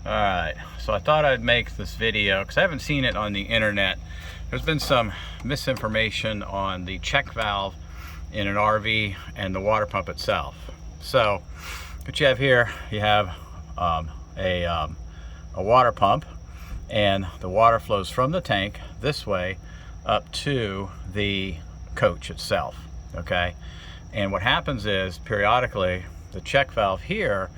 Alright, so I thought I'd make this video because I haven't seen it on the internet. There's been some misinformation on the check valve in an RV and the water pump itself. So what you have here, you have a water pump, and the water flows from the tank this way up to the coach itself. Okay, and what happens is periodically the check valve here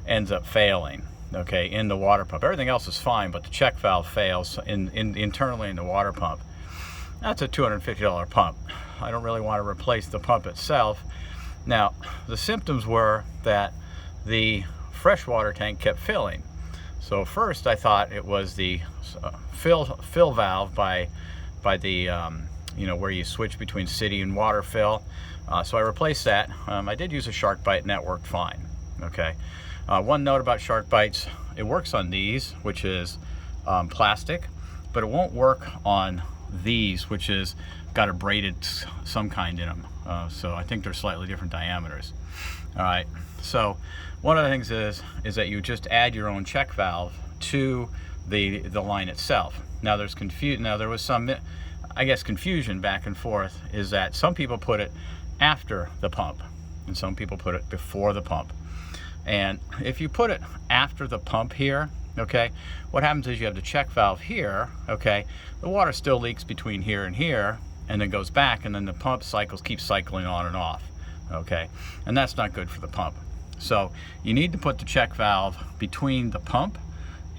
ends up failing. Okay, in the water pump. Everything else is fine, but the check valve fails internally in the water pump. That's a $250 pump. I don't really want to replace the pump itself. Now, the symptoms were that the freshwater tank kept filling. So first I thought it was the fill valve by the where you switch between city and water fill. So I replaced that. I did use a shark bite and that worked fine. Okay. One note about shark bites: it works on these, which is plastic, but it won't work on these, which is got a braided some kind in them. So I think they're slightly different diameters. All right. So one of the things is that you just add your own check valve to the line itself. Now there's there was some, I guess, confusion back and forth, is that some people put it after the pump and some people put it before the pump. And if you put it after the pump here, okay, what happens is you have the check valve here, okay, the water still leaks between here and here and then goes back, and then the pump keeps cycling on and off, okay, and that's not good for the pump. So you need to put the check valve between the pump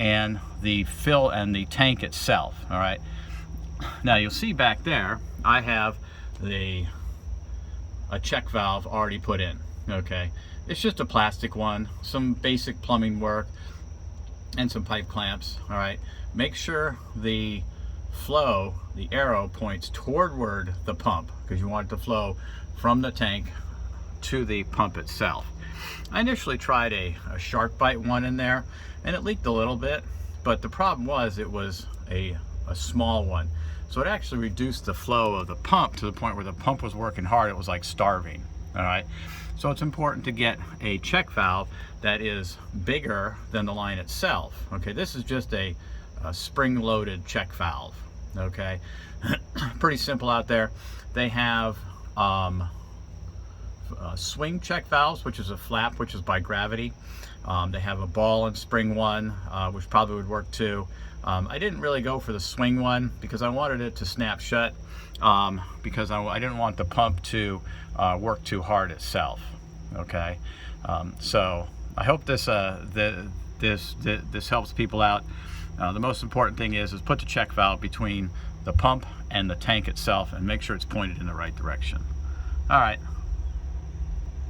and the fill and the tank itself. All right, now you'll see back there I have a check valve already put in. Okay, it's just a plastic one, some basic plumbing work and some pipe clamps. All right, make sure the flow, the arrow points toward the pump, because you want it to flow from the tank to the pump itself. I initially tried a shark bite one in there and it leaked a little bit, but the problem was it was a small one, so it actually reduced the flow of the pump to the point where the pump was working hard. It was like starving. All right, so it's important to get a check valve that is bigger than the line itself. Okay, this is just a spring-loaded check valve. Okay, pretty simple out there. They have swing check valves, which is a flap, which is by gravity. They have a ball and spring one, which probably would work too. I didn't really go for the swing one because I wanted it to snap shut, because I didn't want the pump to work too hard itself. Okay, so I hope this helps people out. The most important thing is put the check valve between the pump and the tank itself and make sure it's pointed in the right direction. All right,